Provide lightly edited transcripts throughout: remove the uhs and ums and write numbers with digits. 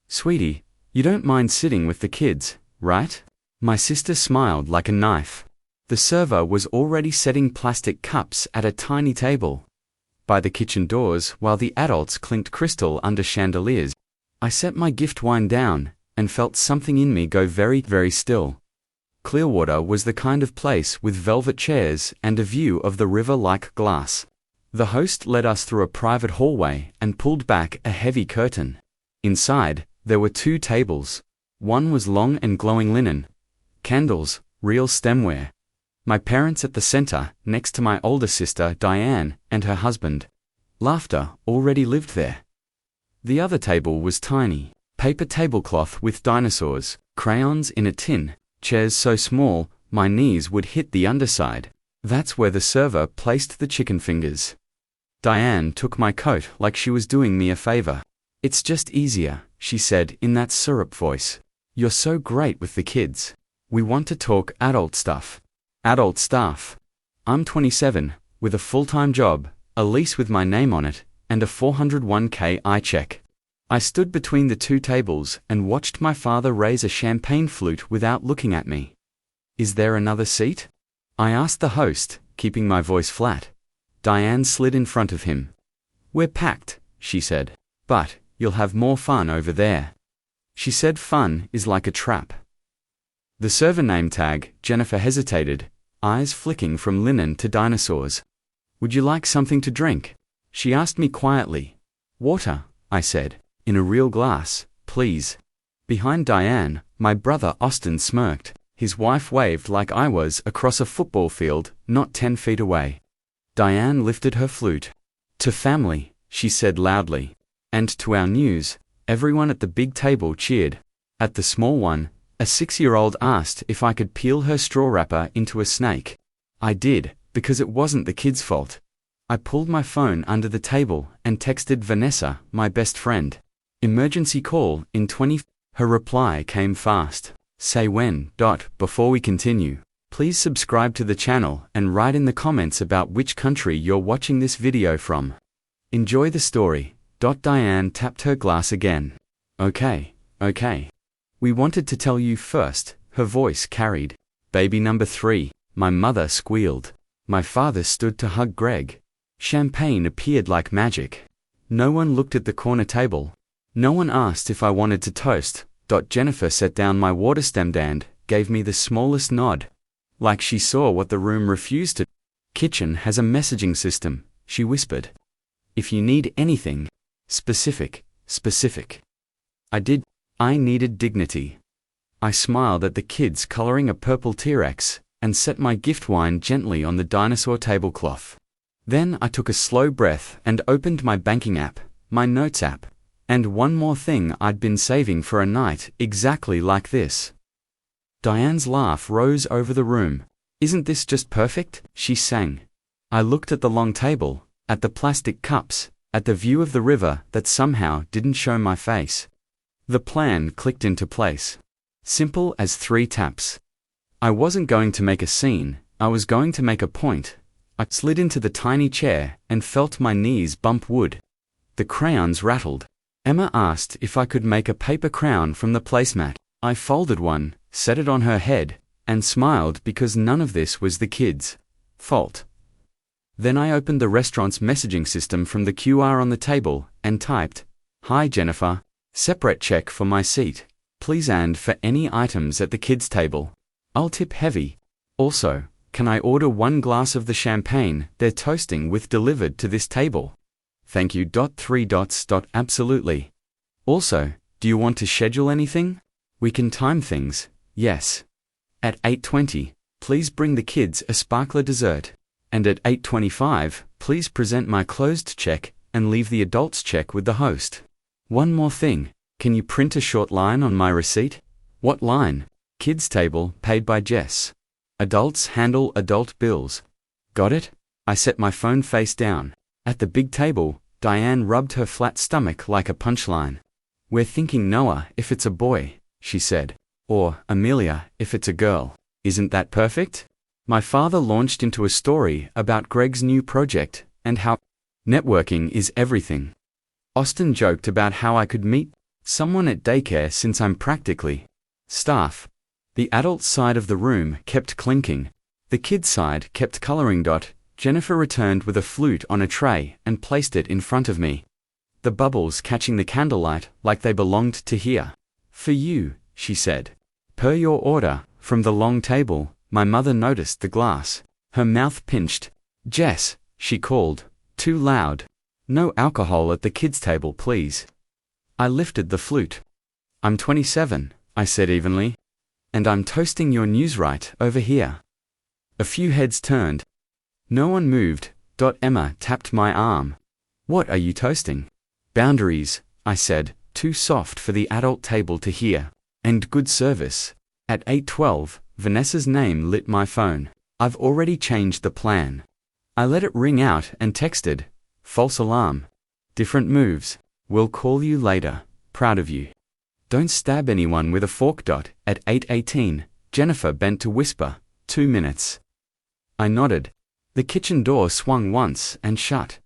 Sweetie, you don't mind sitting with the kids, right? My sister smiled like a knife. The server was already setting plastic cups at a tiny table by the kitchen doors while the adults clinked crystal under chandeliers. I set my gift wine down and felt something in me go very, very still. Clearwater was the kind of place with velvet chairs and a view of the river like glass. The host led us through a private hallway and pulled back a heavy curtain. Inside, there were 2 tables. One was long and glowing linen, candles, real stemware. My parents at the center, next to my older sister Diane and her husband. Laughter already lived there. The other table was tiny. Paper tablecloth with dinosaurs, crayons in a tin, chairs so small, my knees would hit the underside. That's where the server placed the chicken fingers. Diane took my coat like she was doing me a favor. "It's just easier," she said in that syrup voice. "You're so great with the kids. We want to talk adult stuff." Adult stuff. I'm 27, with a full-time job, a lease with my name on it, and a 401k check. I stood between the 2 tables and watched my father raise a champagne flute without looking at me. "Is there another seat?" I asked the host, keeping my voice flat. Diane slid in front of him. "We're packed," she said. "But you'll have more fun over there." She said fun is like a trap. The server name tag, Jennifer hesitated, eyes flicking from linen to dinosaurs. "Would you like something to drink?" She asked me quietly. "Water," I said. "In a real glass, please." Behind Diane, my brother Austin smirked. His wife waved like I was across a football field, not 10 feet away. Diane lifted her flute. "To family," she said loudly. "And to our news." Everyone at the big table cheered. At the small one, a 6-year-old asked if I could peel her straw wrapper into a snake. I did, because it wasn't the kids' fault. I pulled my phone under the table and texted Vanessa, my best friend. "Emergency call in 20. Her reply came fast. "Say when. Before we continue, please subscribe to the channel and write in the comments about which country you're watching this video from. Enjoy the story." Diane tapped her glass again. Okay. "We wanted to tell you first," her voice carried. "Baby number 3, my mother squealed. My father stood to hug Greg. Champagne appeared like magic. No one looked at the corner table. No one asked if I wanted to toast. Jennifer set down my water stem and gave me the smallest nod. Like she saw what the room refused to. "Kitchen has a messaging system," she whispered. "If you need anything, specific. I needed dignity. I smiled at the kids coloring a purple T-Rex and set my gift wine gently on the dinosaur tablecloth. Then I took a slow breath and opened my banking app, my notes app, and one more thing I'd been saving for a night exactly like this. Diane's laugh rose over the room. "Isn't this just perfect?" she sang. I looked at the long table, at the plastic cups, at the view of the river that somehow didn't show my face. The plan clicked into place. Simple as 3 taps. I wasn't going to make a scene, I was going to make a point. I slid into the tiny chair and felt my knees bump wood. The crayons rattled. Emma asked if I could make a paper crown from the placemat. I folded one, set it on her head, and smiled because none of this was the kids' fault. Then I opened the restaurant's messaging system from the QR on the table and typed, "Hi Jennifer. Separate check for my seat, please, and for any items at the kids' table. I'll tip heavy. Also, can I order 1 glass of the champagne they're toasting with delivered to this table? Thank you. 3. Absolutely. Also, do you want to schedule anything? We can time things, yes. At 8:20, please bring the kids a sparkler dessert. And at 8:25, please present my closed check and leave the adults' check with the host. One more thing, can you print a short line on my receipt?" "What line?" "Kids table, paid by Jess. Adults handle adult bills." "Got it?" I set my phone face down. At the big table, Diane rubbed her flat stomach like a punchline. "We're thinking Noah if it's a boy," she said. "Or Amelia if it's a girl. Isn't that perfect?" My father launched into a story about Greg's new project and how networking is everything. Austin joked about how I could meet Someone at daycare since I'm practically staff. The adult side of the room kept clinking. The kid's side kept coloring. Jennifer returned with a flute on a tray and placed it in front of me. The bubbles catching the candlelight like they belonged to here. For you, she said. Per your order, from the long table. My mother noticed the glass. Her mouth pinched. Jess, she called. Too loud. No alcohol at the kids' table, please. I lifted the flute. I'm 27, I said evenly. And I'm toasting your news right over here. A few heads turned. No one moved. Emma tapped my arm. What are you toasting? Boundaries, I said, too soft for the adult table to hear. And good service. At 8:12, Vanessa's name lit my phone. I've already changed the plan. I let it ring out and texted. False alarm. Different moves. We'll call you later. Proud of you. Don't stab anyone with a fork. At 8:18, Jennifer bent to whisper, 2 minutes. I nodded. The kitchen door swung once and shut.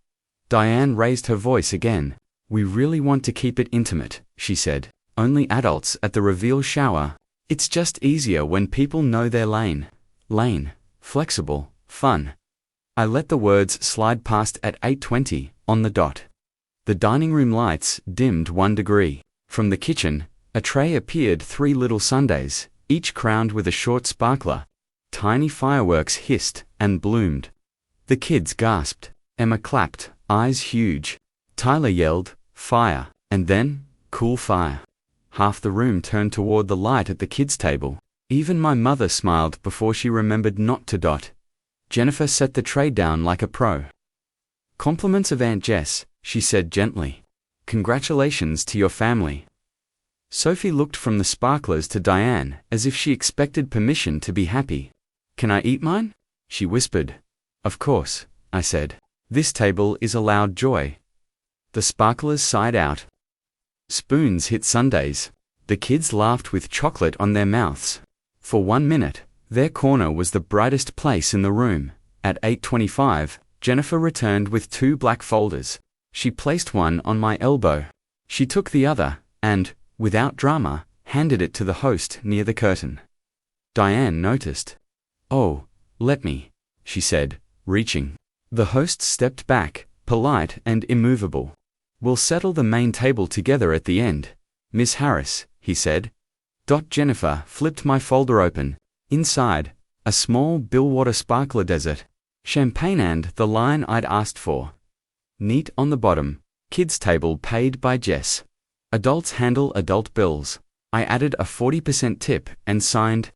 Diane raised her voice again. We really want to keep it intimate, she said. Only adults at the reveal shower. It's just easier when people know their lane. Lane. Flexible. Fun. I let the words slide past at 8:20, on the dot. The dining room lights dimmed 1 degree. From the kitchen, a tray appeared 3 little sundaes, each crowned with a short sparkler. Tiny fireworks hissed and bloomed. The kids gasped. Emma clapped, eyes huge. Tyler yelled, fire, and then, cool fire. Half the room turned toward the light at the kids' table. Even my mother smiled before she remembered not to. Jennifer set the tray down like a pro. Compliments of Aunt Jess, she said gently. Congratulations to your family. Sophie looked from the sparklers to Diane as if she expected permission to be happy. Can I eat mine? She whispered. Of course, I said. This table is allowed joy. The sparklers sighed out. Spoons hit sundaes. The kids laughed with chocolate on their mouths. For 1 minute, their corner was the brightest place in the room. At 8:25, Jennifer returned with 2 black folders. She placed one on my elbow. She took the other, and, without drama, handed it to the host near the curtain. Diane noticed. Oh, let me, she said, reaching. The host stepped back, polite and immovable. We'll settle the main table together at the end. Miss Harris, he said. Jennifer flipped my folder open. Inside, a small Billwater sparkler desert. Champagne and the line I'd asked for. Neat on the bottom. Kids table paid by Jess. Adults handle adult bills. I added a 40% tip and signed.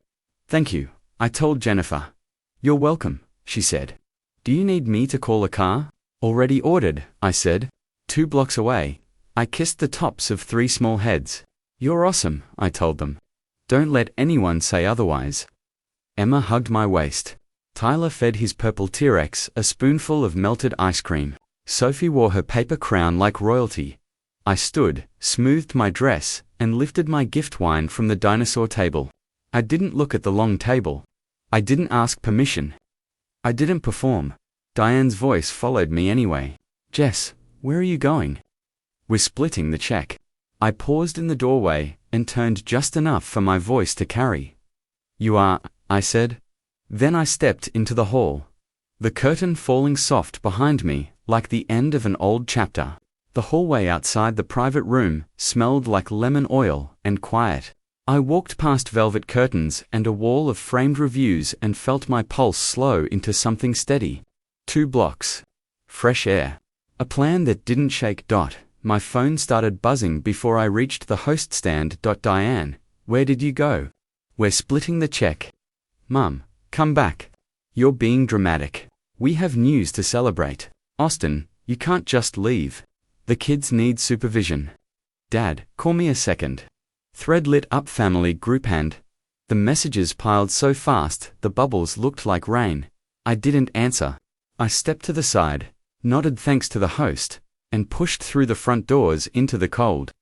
Thank you, I told Jennifer. You're welcome, she said. Do you need me to call a car? Already ordered, I said. 2 blocks away. I kissed the tops of 3 small heads. You're awesome, I told them. Don't let anyone say otherwise. Emma hugged my waist. Tyler fed his purple T-Rex a spoonful of melted ice cream. Sophie wore her paper crown like royalty. I stood, smoothed my dress, and lifted my gift wine from the dinosaur table. I didn't look at the long table. I didn't ask permission. I didn't perform. Diane's voice followed me anyway. Jess, where are you going? We're splitting the check. I paused in the doorway and turned just enough for my voice to carry. You are, I said. Then I stepped into the hall. The curtain falling soft behind me, like the end of an old chapter. The hallway outside the private room smelled like lemon oil and quiet. I walked past velvet curtains and a wall of framed reviews and felt my pulse slow into something steady. 2 blocks. Fresh air. A plan that didn't shake. My phone started buzzing before I reached the host stand. Diane, where did you go? We're splitting the check. Mum, come back. You're being dramatic. We have news to celebrate. Austin, you can't just leave. The kids need supervision. Dad, call me a second. Thread lit up family group and the messages piled so fast the bubbles looked like rain. I didn't answer. I stepped to the side, nodded thanks to the host, and pushed through the front doors into the cold.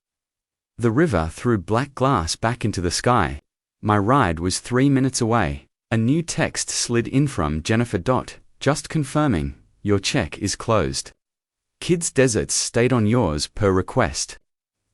The river threw black glass back into the sky. My ride was 3 minutes away. A new text slid in from Jennifer. Just confirming, your check is closed. Kids Deserts stayed on yours per request.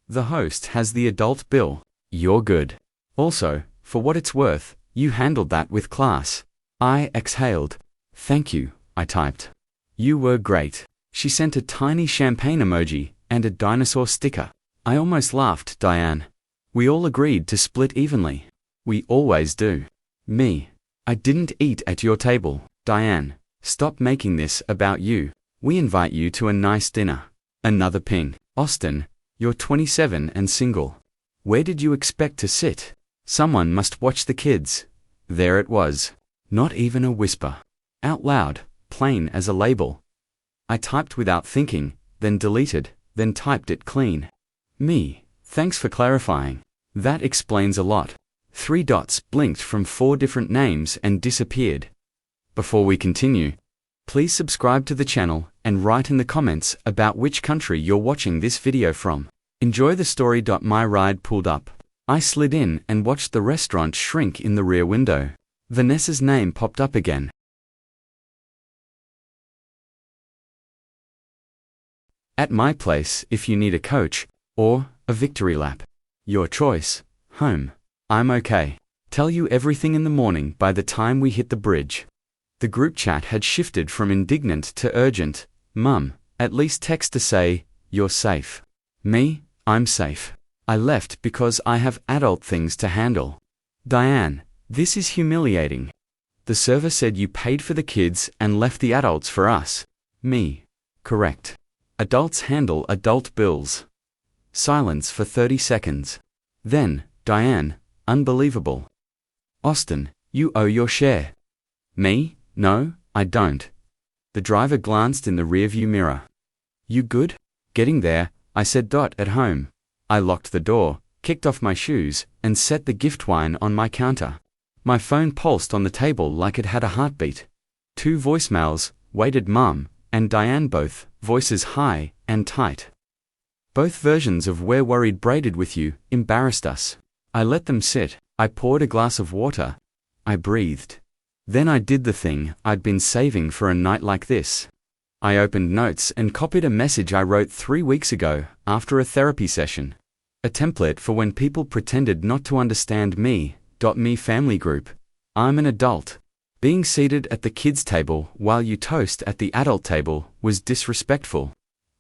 The host has the adult bill. You're good. Also, for what it's worth, you handled that with class. I exhaled. Thank you, I typed. You were great. She sent a tiny champagne emoji and a dinosaur sticker. I almost laughed, Diane. We all agreed to split evenly. We always do. Me. I didn't eat at your table. Diane, stop making this about you. We invite you to a nice dinner. Another ping. Austin, you're 27 and single. Where did you expect to sit? Someone must watch the kids. There it was. Not even a whisper. Out loud, plain as a label. I typed without thinking, then deleted, then typed it clean. Me, thanks for clarifying. That explains a lot. 3 dots blinked from 4 different names and disappeared. Before we continue, please subscribe to the channel and write in the comments about which country you're watching this video from. Enjoy the story. My ride pulled up. I slid in and watched the restaurant shrink in the rear window. Vanessa's name popped up again. At my place if you need a coach, or a victory lap. Your choice. Home. I'm okay. Tell you everything in the morning by the time we hit the bridge. The group chat had shifted from indignant to urgent. Mum, at least text to say, you're safe. Me, I'm safe. I left because I have adult things to handle. Diane, this is humiliating. The server said you paid for the kids and left the adults for us. Me. Correct. Adults handle adult bills. Silence for 30 seconds. Then, Diane, unbelievable. Austin, you owe your share. Me? No, I don't. The driver glanced in the rearview mirror. You good? Getting there, I said. At home. I locked the door, kicked off my shoes, and set the gift wine on my counter. My phone pulsed on the table like it had a heartbeat. 2 voicemails, waited Mum and Diane, both voices high and tight. Both versions of "We're worried braided with you" embarrassed us. I let them sit. I poured a glass of water. I breathed. Then I did the thing I'd been saving for a night like this. I opened notes and copied a message I wrote 3 weeks ago after a therapy session. A template for when people pretended not to understand me. Me family group. I'm an adult. Being seated at the kids' table while you toast at the adult table was disrespectful.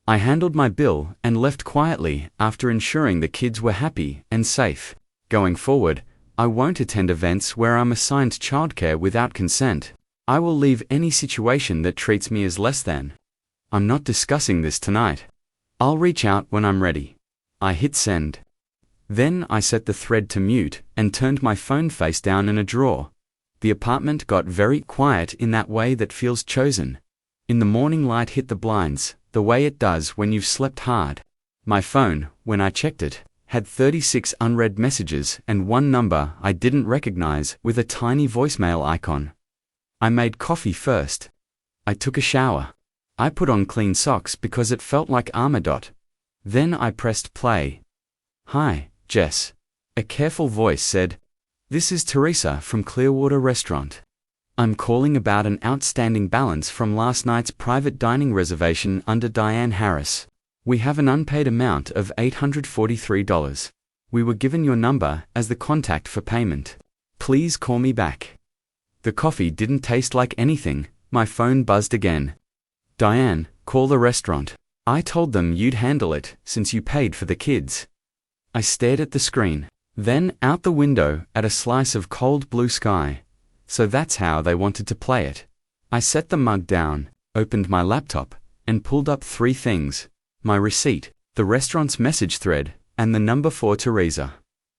I handled my bill and left quietly after ensuring the kids were happy and safe. Going forward, I won't attend events where I'm assigned childcare without consent. I will leave any situation that treats me as less than. I'm not discussing this tonight. I'll reach out when I'm ready. I hit send. Then I set the thread to mute and turned my phone face down in a drawer. The apartment got very quiet in that way that feels chosen. In the morning light hit the blinds, the way it does when you've slept hard. My phone, when I checked it, had 36 unread messages and 1 number I didn't recognize with a tiny voicemail icon. I made coffee first. I took a shower. I put on clean socks because it felt like armor. Then I pressed play. Hi, Jess. A careful voice said, "This is Teresa from Clearwater Restaurant. I'm calling about an outstanding balance from last night's private dining reservation under Diane Harris. We have an unpaid amount of $843. We were given your number as the contact for payment. Please call me back." The coffee didn't taste like anything. My phone buzzed again. "Diane, call the restaurant. I told them you'd handle it since you paid for the kids." I stared at the screen, then out the window at a slice of cold blue sky. So that's how they wanted to play it. I set the mug down, opened my laptop, and pulled up 3 things. My receipt, the restaurant's message thread, and the number for Teresa.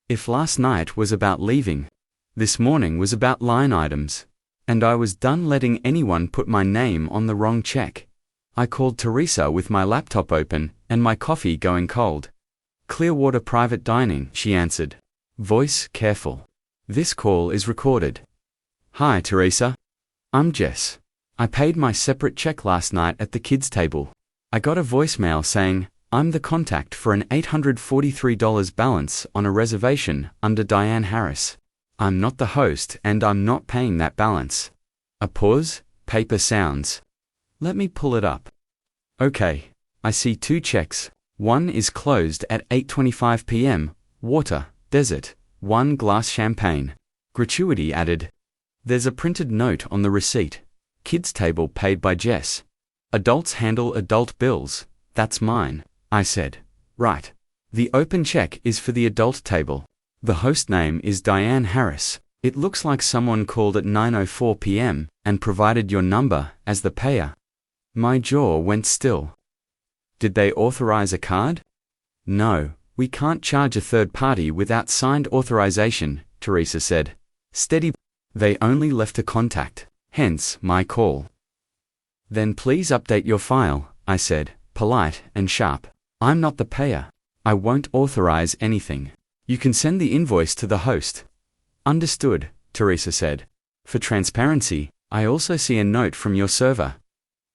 If last night was about leaving, this morning was about line items. And I was done letting anyone put my name on the wrong check. I called Teresa with my laptop open and my coffee going cold. "Clearwater Private Dining," she answered. Voice careful. "This call is recorded." "Hi, Teresa. I'm Jess. I paid my separate check last night at the kids' table. I got a voicemail saying, I'm the contact for an $843 balance on a reservation under Diane Harris. I'm not the host and I'm not paying that balance." A pause, paper sounds. Let me pull it up. Okay, I see 2 checks. One is closed at 8:25 p.m. Water, desert, 1 glass champagne. Gratuity added. There's a printed note on the receipt. Kids table paid by Jess. Adults handle adult bills. That's mine, I said. Right. The open check is for the adult table. The host name is Diane Harris. It looks like someone called at 9:04 p.m. and provided your number as the payer. My jaw went still. Did they authorize a card? No, we can't charge a third party without signed authorization, Teresa said. Steady. They only left a contact, hence my call. Then please update your file, I said, polite and sharp. I'm not the payer. I won't authorize anything. You can send the invoice to the host. Understood, Teresa said. For transparency, I also see a note from your server.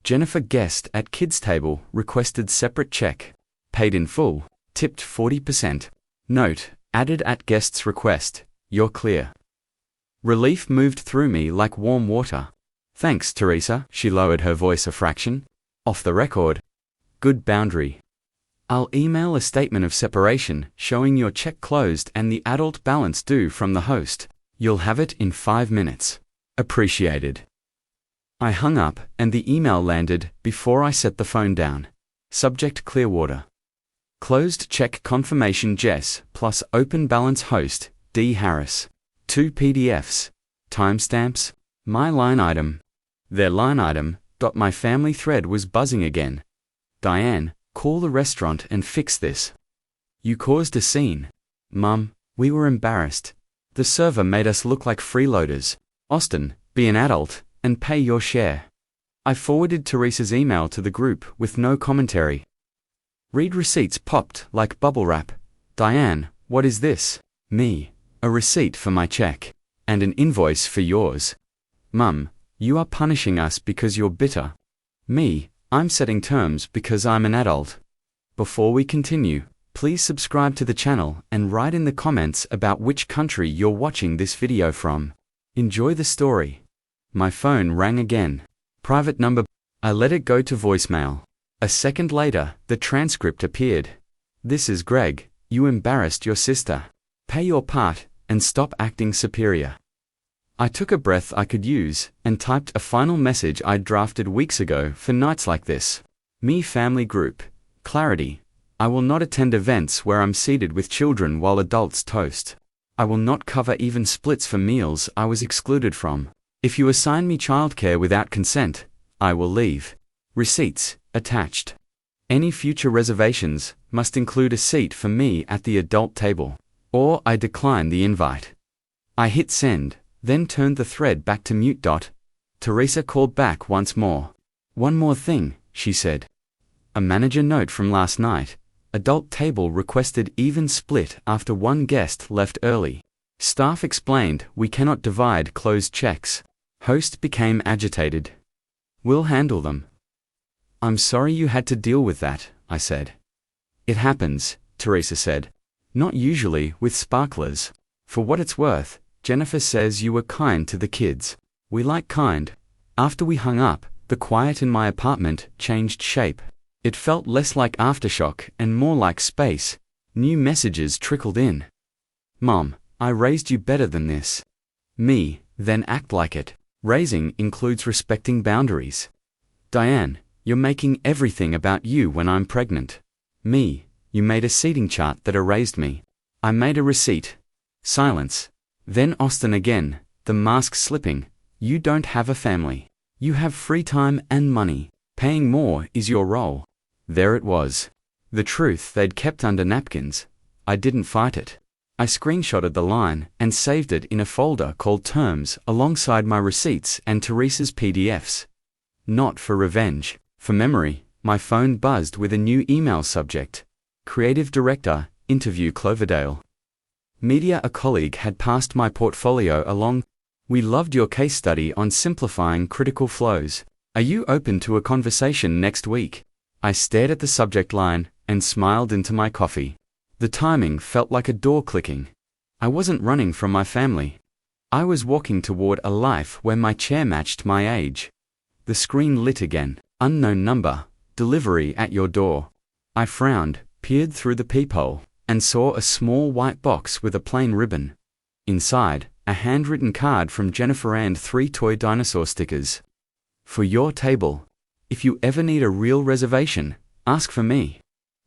Jennifer guest at kids table requested separate check. Paid in full, tipped 40%. Note, added at guest's request. You're clear. Relief moved through me like warm water. Thanks, Teresa, she lowered her voice a fraction. Off the record. Good boundary. I'll email a statement of separation showing your check closed and the adult balance due from the host. You'll have it in 5 minutes. Appreciated. I hung up and the email landed before I set the phone down. Subject Clearwater. Closed check confirmation Jess plus open balance host D. Harris. 2 PDFs. Timestamps. My line item. Their line item. My family thread was buzzing again. Diane, call the restaurant and fix this. You caused a scene. Mum, we were embarrassed. The server made us look like freeloaders. Austin, be an adult and pay your share. I forwarded Teresa's email to the group with no commentary. Read receipts popped like bubble wrap. Diane, what is this? Me, a receipt for my check. And an invoice for yours. Mum, you are punishing us because you're bitter. Me, I'm setting terms because I'm an adult. Before we continue, please subscribe to the channel and write in the comments about which country you're watching this video from. Enjoy the story. My phone rang again. Private number. I let it go to voicemail. A second later, the transcript appeared. This is Greg. You embarrassed your sister. Pay your part and stop acting superior. I took a breath I could use and typed a final message I'd drafted weeks ago for nights like this. Me family group. Clarity. I will not attend events where I'm seated with children while adults toast. I will not cover even splits for meals I was excluded from. If you assign me childcare without consent, I will leave. Receipts attached. Any future reservations must include a seat for me at the adult table, or I decline the invite. I hit send, then turned the thread back to mute. Teresa called back once more. One more thing, she said. A manager note from last night. Adult table requested even split after one guest left early. Staff explained we cannot divide closed checks. Host became agitated. We'll handle them. I'm sorry you had to deal with that, I said. It happens, Teresa said. Not usually with sparklers. For what it's worth, Jennifer says you were kind to the kids. We like kind. After we hung up, the quiet in my apartment changed shape. It felt less like aftershock and more like space. New messages trickled in. Mom, I raised you better than this. Me, then act like it. Raising includes respecting boundaries. Diane, you're making everything about you when I'm pregnant. Me, you made a seating chart that erased me. I made a receipt. Silence. Then Austin again, the mask slipping. You don't have a family. You have free time and money. Paying more is your role. There it was. The truth they'd kept under napkins. I didn't fight it. I screenshotted the line and saved it in a folder called Terms alongside my receipts and Teresa's PDFs. Not for revenge. For memory, my phone buzzed with a new email subject. Creative Director, Interview Cloverdale. Media. A colleague had passed my portfolio along. We loved your case study on simplifying critical flows. Are you open to a conversation next week? I stared at the subject line and smiled into my coffee. The timing felt like a door clicking. I wasn't running from my family. I was walking toward a life where my chair matched my age. The screen lit again. Unknown number. Delivery at your door. I frowned, peered through the peephole, and saw a small white box with a plain ribbon. Inside, a handwritten card from Jennifer and 3 toy dinosaur stickers. For your table. If you ever need a real reservation, ask for me.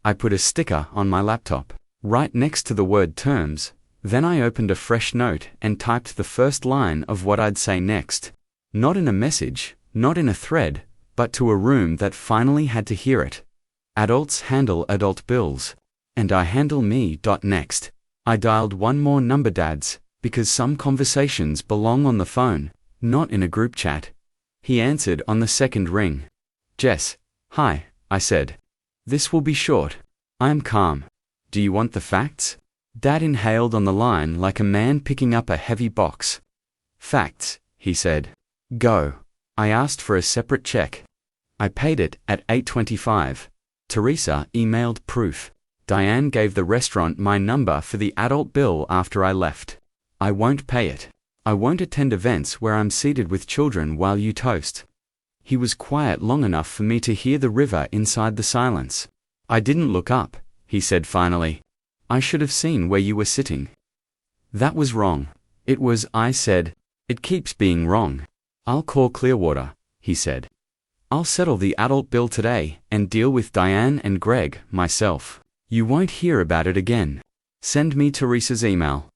I put a sticker on my laptop, right next to the word terms. Then I opened a fresh note and typed the first line of what I'd say next. Not in a message, not in a thread, but to a room that finally had to hear it. Adults handle adult bills. And I handle me. Next. I dialed one more number, Dad's, because some conversations belong on the phone, not in a group chat. He answered on the second ring. Jess, hi, I said. This will be short. I am calm. Do you want the facts? Dad inhaled on the line like a man picking up a heavy box. Facts, he said. Go. I asked for a separate check. I paid it at $8.25. Teresa emailed proof. Diane gave the restaurant my number for the adult bill after I left. I won't pay it. I won't attend events where I'm seated with children while you toast. He was quiet long enough for me to hear the river inside the silence. I didn't look up, he said finally. I should have seen where you were sitting. That was wrong. It was, I said. It keeps being wrong. I'll call Clearwater, he said. I'll settle the adult bill today and deal with Diane and Greg myself. You won't hear about it again. Send me Teresa's email.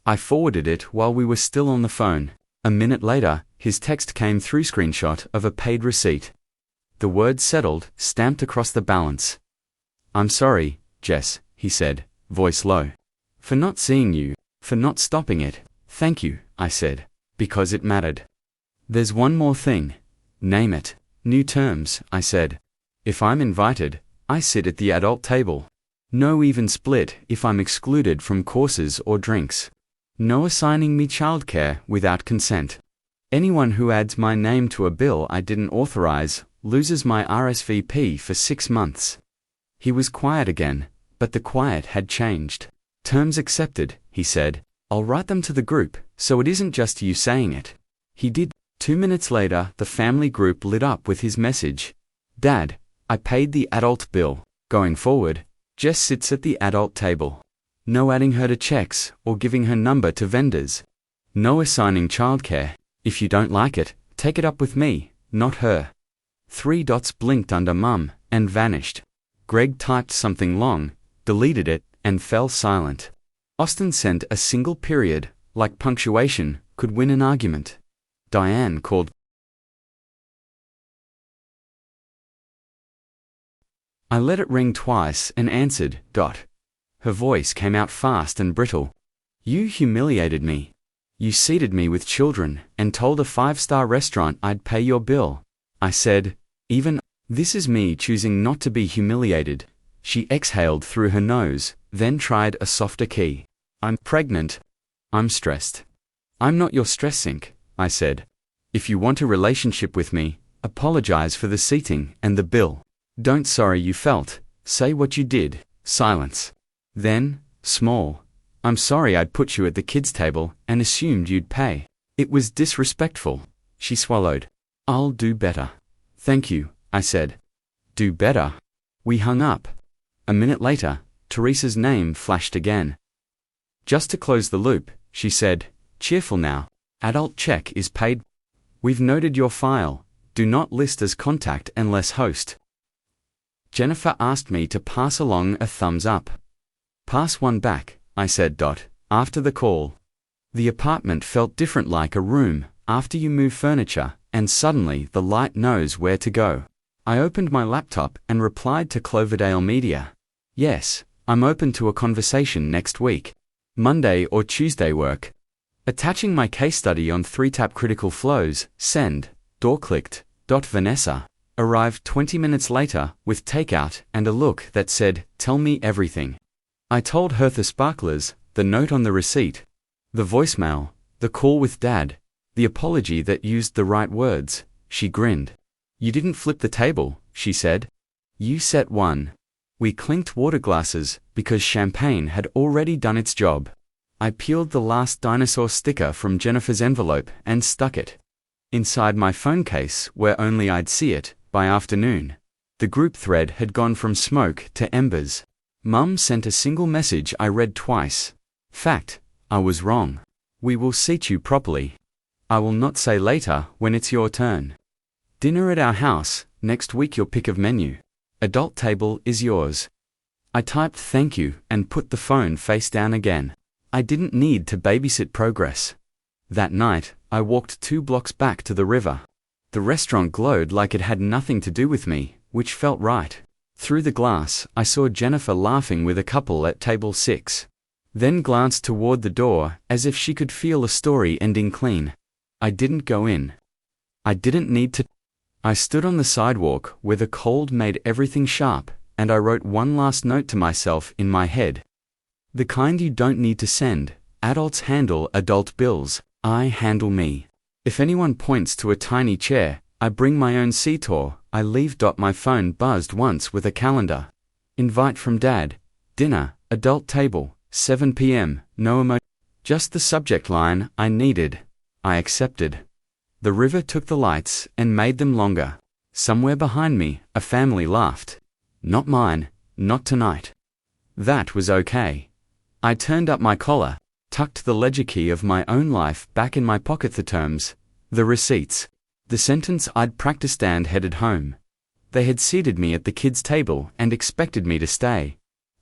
I forwarded it while we were still on the phone. A minute later, his text came through, screenshot of a paid receipt. The word settled stamped across the balance. I'm sorry, Jess, he said, voice low. For not seeing you, for not stopping it. Thank you, I said, because it mattered. There's one more thing. Name it. New terms, I said. If I'm invited, I sit at the adult table. No even split if I'm excluded from courses or drinks. No assigning me childcare without consent. Anyone who adds my name to a bill I didn't authorize loses my RSVP for 6 months. He was quiet again, but the quiet had changed. Terms accepted, he said. I'll write them to the group, so it isn't just you saying it. He did. 2 minutes later, the family group lit up with his message. Dad, I paid the adult bill. Going forward, Jess sits at the adult table. No adding her to checks or giving her number to vendors. No assigning childcare. If you don't like it, take it up with me, not her. 3 dots blinked under Mum and vanished. Greg typed something long, deleted it, and fell silent. Austin sent a single period, like punctuation, could win an argument. Diane called. I let it ring twice and answered. Her voice came out fast and brittle. You humiliated me. You seated me with children and told a 5-star restaurant I'd pay your bill. I said, even, this is me choosing not to be humiliated. She exhaled through her nose, then tried a softer key. I'm pregnant. I'm stressed. I'm not your stress sink, I said. If you want a relationship with me, apologize for the seating and the bill. Don't sorry you felt, say what you did. Silence. Then, small, I'm sorry I'd put you at the kids' table and assumed you'd pay. It was disrespectful. She swallowed. I'll do better. Thank you, I said. Do better? We hung up. A minute later, Teresa's name flashed again. Just to close the loop, she said, cheerful now. Adult check is paid. We've noted your file. Do not list as contact unless host. Jennifer asked me to pass along a thumbs up. Pass one back, I said. After the call. The apartment felt different, like a room after you move furniture, and suddenly the light knows where to go. I opened my laptop and replied to Cloverdale Media. Yes, I'm open to a conversation next week. Monday or Tuesday work. Attaching my case study on 3-tap critical flows, send, door clicked. Vanessa arrived 20 minutes later with takeout and a look that said, tell me everything. I told her the sparklers, the note on the receipt, the voicemail, the call with Dad, the apology that used the right words. She grinned. You didn't flip the table, she said. You set one. We clinked water glasses because champagne had already done its job. I peeled the last dinosaur sticker from Jennifer's envelope and stuck it inside my phone case where only I'd see it by afternoon. The group thread had gone from smoke to embers. Mum sent a single message I read twice. Fact, I was wrong. We will seat you properly. I will not say later when it's your turn. Dinner at our house, next week your pick of menu. Adult table is yours. I typed thank you and put the phone face down again. I didn't need to babysit progress. That night, I walked 2 blocks back to the river. The restaurant glowed like it had nothing to do with me, which felt right. Through the glass, I saw Jennifer laughing with a couple at table 6. Then glanced toward the door, as if she could feel a story ending clean. I didn't go in. I didn't need to. I stood on the sidewalk where the cold made everything sharp, and I wrote one last note to myself in my head. The kind you don't need to send. Adults handle adult bills. I handle me. If anyone points to a tiny chair, I bring my own seetor. I leave. My phone buzzed once with a calendar. Invite from Dad. Dinner, adult table, 7 p.m., no emoji. Just the subject line I needed. I accepted. The river took the lights and made them longer. Somewhere behind me, a family laughed. Not mine, not tonight. That was okay. I turned up my collar, tucked the ledger key of my own life back in my pocket. The terms, the receipts, the sentence I'd practiced, and headed home. They had seated me at the kids' table and expected me to stay.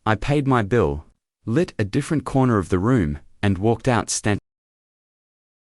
I paid my bill, lit a different corner of the room, and walked out.